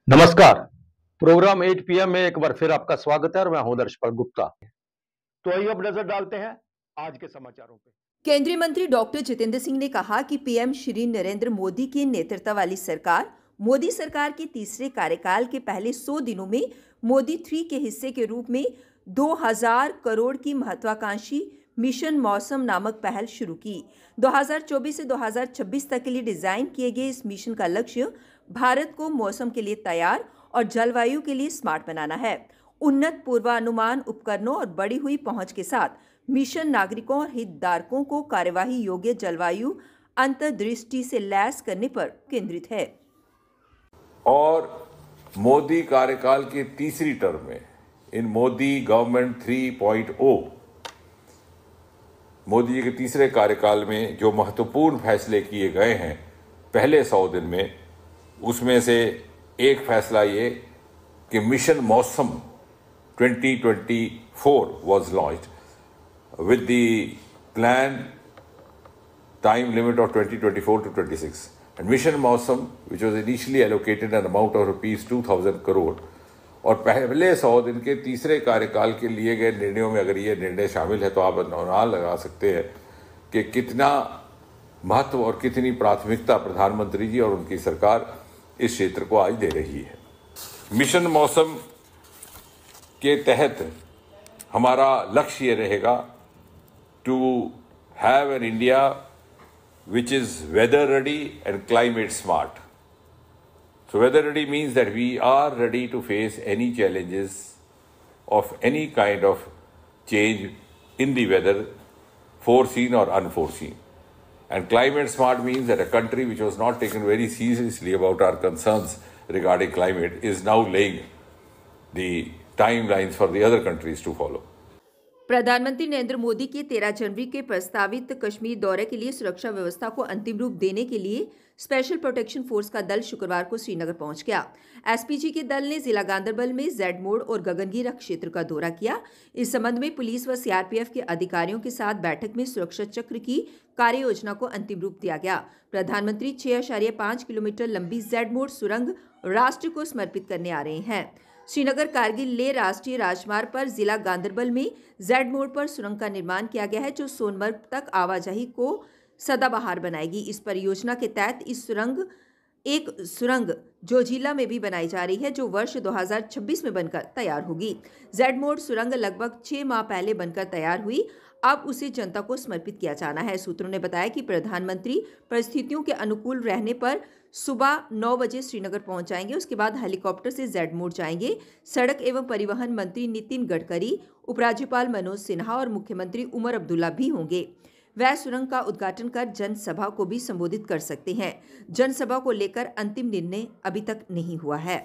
नमस्कार। Programme 8 PM में एक बार फिर आपका स्वागत है और मैं हूं दर्शपाल गुप्ता। तो आइए अब नजर डालते हैं आज के समाचारों पे। केंद्रीय मंत्री डॉक्टर जितेंद्र सिंह ने कहा कि पीएम श्री नरेंद्र मोदी की नेतृत्व वाली सरकार मोदी सरकार के तीसरे कार्यकाल के पहले 100 दिनों में मोदी 3 के हिस्से के रूप में 2000 करोड़ की महत्वाकांक्षी मिशन मौसम नामक पहल शुरू की। 2024 से 2026 तक के लिए डिजाइन किए गए इस मिशन का लक्ष्य भारत को मौसम के लिए तैयार और जलवायु के लिए स्मार्ट बनाना है। उन्नत पूर्वानुमान उपकरणों और बढ़ी हुई पहुंच के साथ मिशन नागरिकों और हितधारकों को कार्यवाही योग्य जलवायु अंतर्दृष्टि से लैस करने पर केंद्रित है। और मोदी कार्यकाल के तीसरी टर्म में इन मोदी गवर्नमेंट 3.0 मोदी जी के तीसरे कार्यकाल में जो महत्वपूर्ण फैसले किए गए हैं पहले 100 दिन में, उसमें से एक फैसला ये कि मिशन मौसम 2024 was launched with the plan time limit of 2024 to 26, and mission Mausam, which was initially allocated an amount of rupees 2000 crore, और पहले 100 दिन के तीसरे कार्यकाल के लिए गए निर्णयों में अगर ये निर्णय शामिल है तो आप अनुमान लगा सकते हैं कि कितना महत्व और कितनी प्राथमिकता प्रधानमंत्री जी और उनकी सरकार इस क्षेत्र को आज दे रही है। मिशन मौसम के तहत हमारा लक्ष्य ये रहेगा to have an India which is weather ready and climate smart. So weather ready means that we are ready to face any challenges of any kind of change in the weather, foreseen or unforeseen. And climate smart means that a country which was not taken very seriously about our concerns regarding climate is now laying the timelines for the other countries to follow. प्रधानमंत्री नरेंद्र मोदी के 13 जनवरी के प्रस्तावित कश्मीर दौरे के लिए सुरक्षा व्यवस्था को अंतिम रूप देने के लिए स्पेशल प्रोटेक्शन फोर्स का दल शुक्रवार को श्रीनगर पहुंच गया। एसपीजी के दल ने जिला गांदरबल में जेड मोड़ और गगनगीरा क्षेत्र का दौरा किया। इस संबंध में पुलिस व सीआरपीएफ के अधिकारियों के साथ बैठक में सुरक्षा चक्र की कार्य योजना को अंतिम रूप दिया गया। प्रधानमंत्री 6.5 किलोमीटर लंबी जेड मोड़ सुरंग राष्ट्र को समर्पित करने आ रहे हैं। श्रीनगर कारगिल लेह राष्ट्रीय राजमार्ग पर जिला गांदरबल में जेड मोड़ पर सुरंग का निर्माण किया गया है, जो सोनमर्ग तक आवाजाही को सदाबहार बनाएगी। इस परियोजना के तहत एक सुरंग जोजिला में भी बनाई जा रही है, जो वर्ष 2026 में बनकर तैयार होगी। जेड मोड़ सुरंग लगभग 6 माह पहले बनकर तैयार हुई, अब उसे जनता को समर्पित किया जाना है। सूत्रों ने बताया कि प्रधानमंत्री परिस्थितियों के अनुकूल रहने पर सुबह 9 बजे श्रीनगर पहुंच जाएंगे। उसके बाद हेलीकॉप्टर से जेड मोड़ जाएंगे। सड़क एवं परिवहन मंत्री नितिन गडकरी, उपराज्यपाल मनोज सिन्हा और मुख्यमंत्री उमर अब्दुल्ला भी होंगे। वह सुरंग का उद्घाटन कर जनसभा को भी संबोधित कर सकते हैं। जनसभा को लेकर अंतिम निर्णय अभी तक नहीं हुआ है।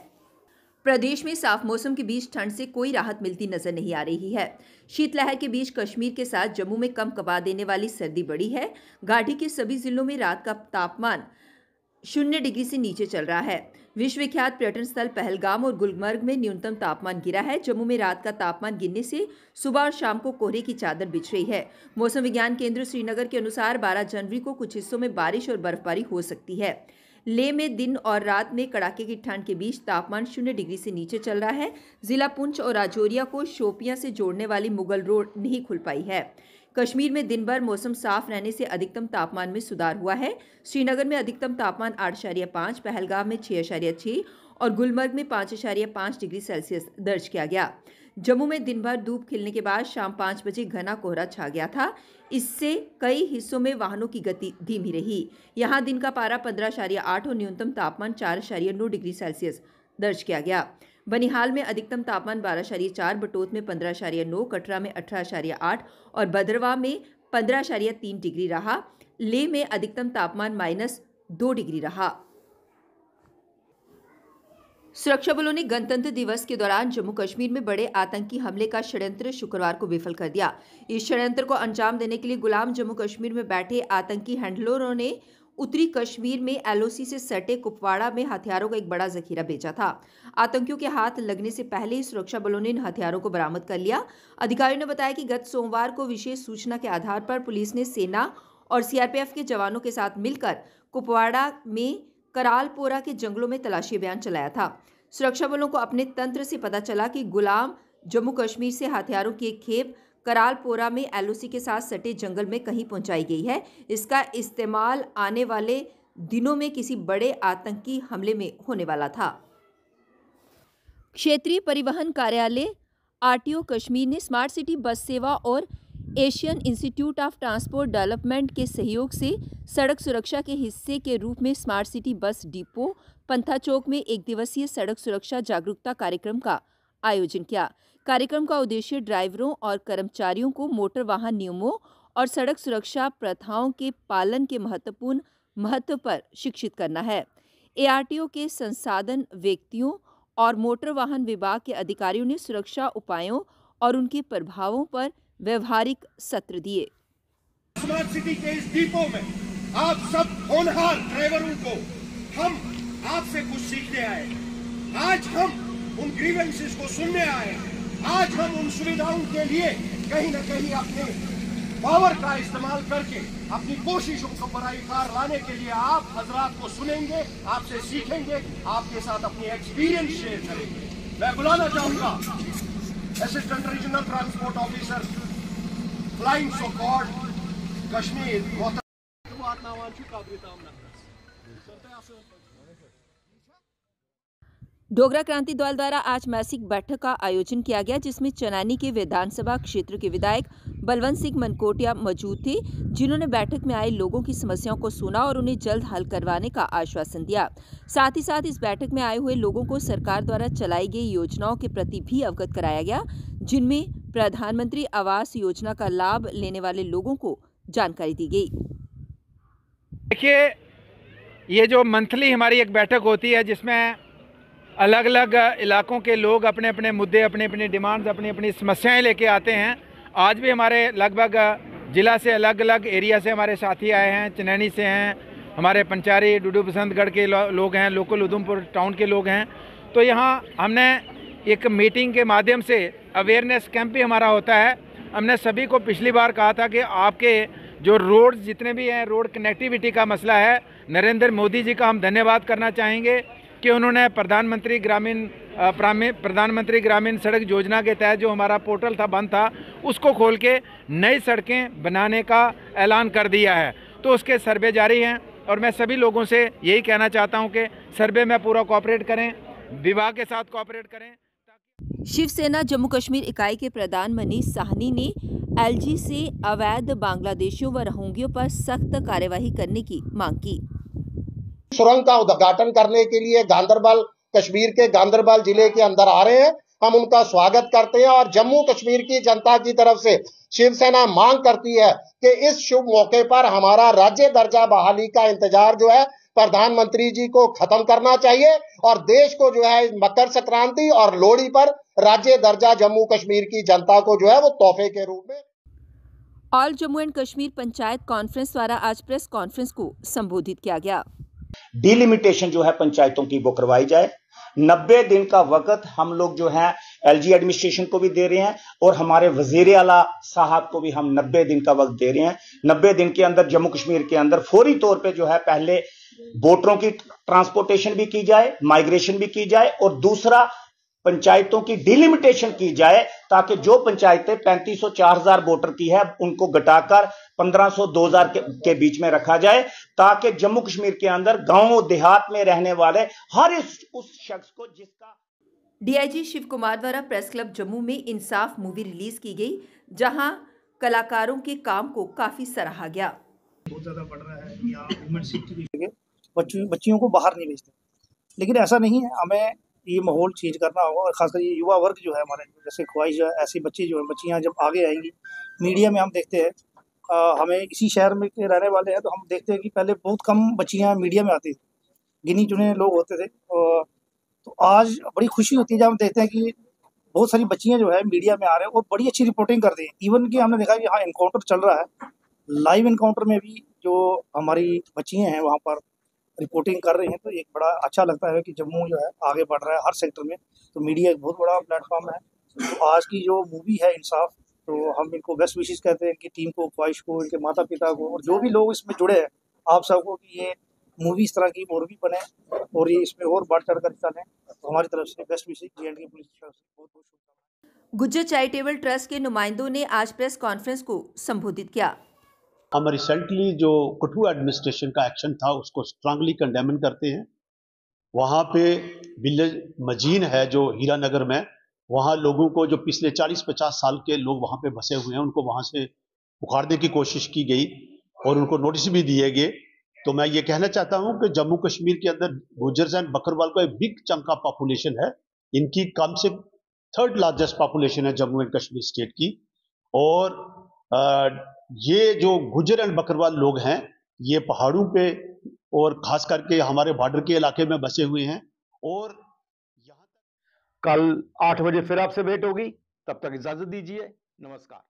प्रदेश में साफ मौसम के बीच ठंड से कोई राहत मिलती नजर नहीं आ रही है। शीतलहर के बीच कश्मीर के साथ जम्मू में कम कबा देने वाली सर्दी बढ़ी है। घाटी के सभी जिलों में रात का तापमान 0 डिग्री से नीचे चल रहा है। विश्वविख्यात पर्यटन स्थल पहलगाम और गुलमर्ग में न्यूनतम तापमान गिरा है। जम्मू में रात का तापमान गिरने से सुबह और शाम को कोहरे की चादर बिछ रही है। मौसम विज्ञान केंद्र श्रीनगर के अनुसार 12 जनवरी को कुछ हिस्सों में बारिश और बर्फबारी हो सकती है। लेह में दिन और रात में कड़ाके की ठंड के बीच तापमान 0 डिग्री से नीचे चल रहा है। जिला पुंछ और राजौरिया को शोपियां से जोड़ने वाली मुगल रोड नहीं खुल पाई है। कश्मीर में दिन भर मौसम साफ रहने से अधिकतम तापमान में सुधार हुआ है। श्रीनगर में अधिकतम तापमान 8.5, पहलगाम में 6.6 और गुलमर्ग में 5.5 डिग्री सेल्सियस दर्ज किया गया। जम्मू में दिन भर धूप खिलने के बाद शाम 5 बजे घना कोहरा छा गया था। इससे कई हिस्सों में वाहनों की गति धीमी रही। यहां दिन का पारा 15.8 और न्यूनतम तापमान 4.9 डिग्री सेल्सियस दर्ज किया गया। बनिहाल में अधिकतम तापमान 12.4, बटोत में 15.9, कटरा में 18.8 और भद्रवाह में 15.3 डिग्री रहा। लेह में अधिकतम तापमान -2 डिग्री रहा। सुरक्षा बलों ने गणतंत्र दिवस के दौरान जम्मू कश्मीर में बड़े आतंकी हमले का षड्यंत्र शुक्रवार को विफल कर दिया। इस षड्यंत्र को अंजाम देने के लिए गुलाम जम्मू कश्मीर में बैठे आतंकी हैंडलरों ने उत्तरी कश्मीर में एलओसी से सटे कुपवाड़ा में हथियारों का एक बड़ा जखीरा बेचा था। आतंकियों के हाथ लगने से पहले ही सुरक्षा बलों ने इन हथियारों को बरामद कर लिया। अधिकारियों ने बताया कि गत सोमवार को विशेष सूचना के आधार पर पुलिस ने सेना और सीआरपीएफ के जवानों के साथ मिलकर कुपवाड़ा में करालपोरा के जंगलों में तलाशी अभियान चलाया था। सुरक्षा बलों को अपने तंत्र से पता चला कि गुलाम जम्मू कश्मीर से हथियारों की एक खेप करालपोरा में एलओसी के साथ सटे जंगल में कहीं पहुंचाई गई है। इसका इस्तेमाल आने वाले दिनों में किसी बड़े आतंकी हमले में होने वाला था। क्षेत्रीय परिवहन कार्यालय आरटीओ कश्मीर ने स्मार्ट सिटी बस सेवा और Asian institute of transport development के सहयोग से सड़क सुरक्षा के हिस्से के रूप में स्मार्ट सिटी बस डिपो पंथा चौक में एक दिवसीय सड़क सुरक्षा जागरूकता कार्यक्रम का आयोजन किया। कार्यक्रम का उद्देश्य ड्राइवरों और कर्मचारियों को मोटर वाहन नियमों और सड़क सुरक्षा प्रथाओं के पालन के महत्व पर शिक्षित करना है। एआरटीओ के संसाधन व्यक्तियों और मोटर वाहन विभाग के अधिकारियों ने सुरक्षा उपायों और उनके प्रभावों पर व्यवहारिक सत्र दिए। स्मार्ट सिटी के इस डिपो में आप सब होनहार ड्राइवरों को हम आपसे कुछ सीखने आए। आज हम उन ग्रीवेंसेस को सुनने आए। आज हम उन सुविधाओं के लिए कहीं न कहीं अपने पावर का इस्तेमाल करके अपनी कोशिशों को बराईकार लाने के लिए आप हजरात को सुनेंगे, आपसे सीखेंगे, आपके साथ अपनी एक्सपीरियंस शेयर करेंगे। मैं बुलाना चाहूंगा assistant regional transport officer flying support Kashmir. Dogra Kranti Dal द्वारा आज मासिक बैठक का आयोजन किया गया, जिसमें चनानी के विधानसभा क्षेत्र के विधायक बलवंत सिंह मनकोटिया मौजूद थे, जिन्होंने बैठक में आए लोगों की समस्याओं को सुना और उन्हें जल्द हल करवाने का आश्वासन दिया। साथ ही साथ इस बैठक में आए हुए लोगों को सरकार द्वारा चलाई गई योजनाओं के प्रति भी अवगत कराया गया, जिनमें प्रधानमंत्री आवास योजना का लाभ लेने वाले लोगों को जानकारी दी गई। देखिए, ये जो मंथली हमारी एक बैठक होती है जिसमें अलग अलग इलाकों के लोग अपने अपने मुद्दे, अपने अपने डिमांड्स, अपनी अपनी समस्याएं लेके आते हैं। आज भी हमारे लगभग ज़िला से अलग अलग एरिया से हमारे साथी आए हैं। चनैनी से हैं, हमारे पंचारी डुडू बसंतगढ़ के लोग हैं, लोकल उधमपुर टाउन के लोग हैं। तो यहाँ हमने एक मीटिंग के माध्यम से अवेयरनेस कैंप भी हमारा होता है। हमने सभी को पिछली बार कहा था कि आपके जो रोड जितने भी हैं, रोड कनेक्टिविटी का मसला है, नरेंद्र मोदी जी का हम धन्यवाद करना चाहेंगे कि उन्होंने प्रधानमंत्री ग्रामीण सड़क योजना के तहत जो हमारा पोर्टल था बंद था, उसको खोल के नई सड़कें बनाने का ऐलान कर दिया है। तो उसके सर्वे जारी हैं और मैं सभी लोगों से यही कहना चाहता हूं कि सर्वे में पूरा कोऑपरेट करें, विभाग के साथ कोऑपरेट करें। शिवसेना जम्मू कश्मीर इकाई के प्रधान मनीष साहनी ने एलजी से अवैध बांग्लादेशियों व रोहिंग्यों पर सख्त कार्यवाही करने की मांग की। सुरंग का उद्घाटन करने के लिए गांदरबल, कश्मीर के गांदरबल जिले के अंदर आ रहे हैं। हम उनका स्वागत करते हैं और जम्मू कश्मीर की जनता की तरफ से शिवसेना मांग करती है कि इस शुभ मौके पर हमारा राज्य दर्जा बहाली का इंतजार जो है प्रधानमंत्री जी को खत्म करना चाहिए और देश को जो है मकर संक्रांति और लोहड़ी पर राज्य दर्जा जम्मू कश्मीर की जनता को जो है वो तोहफे के रूप में। All Jammu and Kashmir panchayat conference द्वारा आज प्रेस कॉन्फ्रेंस को संबोधित किया गया। डिलिमिटेशन जो है पंचायतों की वो करवाई जाए। 90 दिन का वक्त हम लोग जो है एलजी एडमिनिस्ट्रेशन को भी दे रहे हैं और हमारे वजीर आला साहब को भी हम 90 दिन का वक्त दे रहे हैं। 90 दिन के अंदर जम्मू कश्मीर के अंदर फौरी तौर पे जो है पहले वोटरों की ट्रांसपोर्टेशन भी की जाए, माइग्रेशन भी की जाए और दूसरा पंचायतों की डिलिमिटेशन की जाए ताकि जो पंचायतें 3500 4000 वोटर की है उनको घटाकर 1500 2000 के बीच में रखा जाए ताकि जम्मू कश्मीर के अंदर गांव देहात में रहने वाले हर उस शख्स को जिसका। डीआईजी शिव कुमार द्वारा प्रेस क्लब जम्मू में इंसाफ मूवी रिलीज की गई, जहां कलाकारों के काम को काफी सराहा गया। बहुत ज्यादा बढ़ रहा है यहाँ वुमेन सेफ्टी, बच्चियों को बाहर नहीं भेजते, लेकिन ऐसा नहीं है। हमें ये माहौल चेंज करना होगा और खासकर ये युवा वर्ग जो है हमारे, जैसे ख्वाहिश है ऐसी बच्ची जो है, बच्चियाँ जब आगे आएंगी। मीडिया में हम देखते हैं, हमें इसी शहर में के रहने वाले हैं तो हम देखते हैं कि पहले बहुत कम बच्चियाँ मीडिया में आती थी, गिनी चुने लोग होते थे। तो आज बड़ी खुशी होती है जब हम देखते हैं कि बहुत सारी बच्चियाँ जो है मीडिया में आ रहे हैं और बड़ी अच्छी रिपोर्टिंग करती हैं। इवन कि हमने देखा कि यहाँ इनकाउंटर चल रहा है, लाइव इनकाउंटर में भी जो हमारी बच्चियाँ हैं वहाँ पर रिपोर्टिंग कर रही हैं। तो एक बड़ा अच्छा लगता है कि जम्मू जो है आगे बढ़ रहा है हर सेक्टर में। तो मीडिया एक बहुत बड़ा प्लेटफॉर्म है। तो आज की जो मूवी है इंसाफ, तो हम इनको बेस्ट विशेष कहते हैं, इनकी टीम को, ख्वाहिश को, इनके माता पिता को और जो भी लोग इसमें जुड़े हैं, आप सबको कि ये मूवी इस तरह की और भी बने और ये इसमें और बढ़ चढ़ कर हिस्सा लें, तो हमारी तरफ से बेस्ट विशेष J&K पुलिस की तरफ से बहुत बहुत शुभकामनाएं। गुज्जर चैरिटेबल ट्रस्ट के नुमाइंदों ने आज प्रेस कॉन्फ्रेंस को संबोधित किया। हम रिसेंटली जो कठुआ एडमिनिस्ट्रेशन का एक्शन था उसको स्ट्रांगली कंडेम करते हैं। वहाँ पे विलेज मजीन है जो हीरानगर में, वहाँ लोगों को जो पिछले 40-50 साल के लोग वहाँ पे बसे हुए हैं उनको वहाँ से उखाड़ने की कोशिश की गई और उनको नोटिस भी दिए गए। तो मैं ये कहना चाहता हूँ कि जम्मू कश्मीर के अंदर गुज्जर्स एंड बकरवाल का एक बिग चंक ऑफ पॉपुलेशन है। इनकी कम से 3rd लार्जेस्ट पॉपुलेशन है जम्मू एंड कश्मीर स्टेट की। और ये जो गुज्जर एंड बकरवाल लोग हैं ये पहाड़ों पे और खास करके हमारे बॉर्डर के इलाके में बसे हुए हैं। और कल 8 बजे फिर आपसे भेंट होगी, तब तक इजाजत दीजिए, नमस्कार।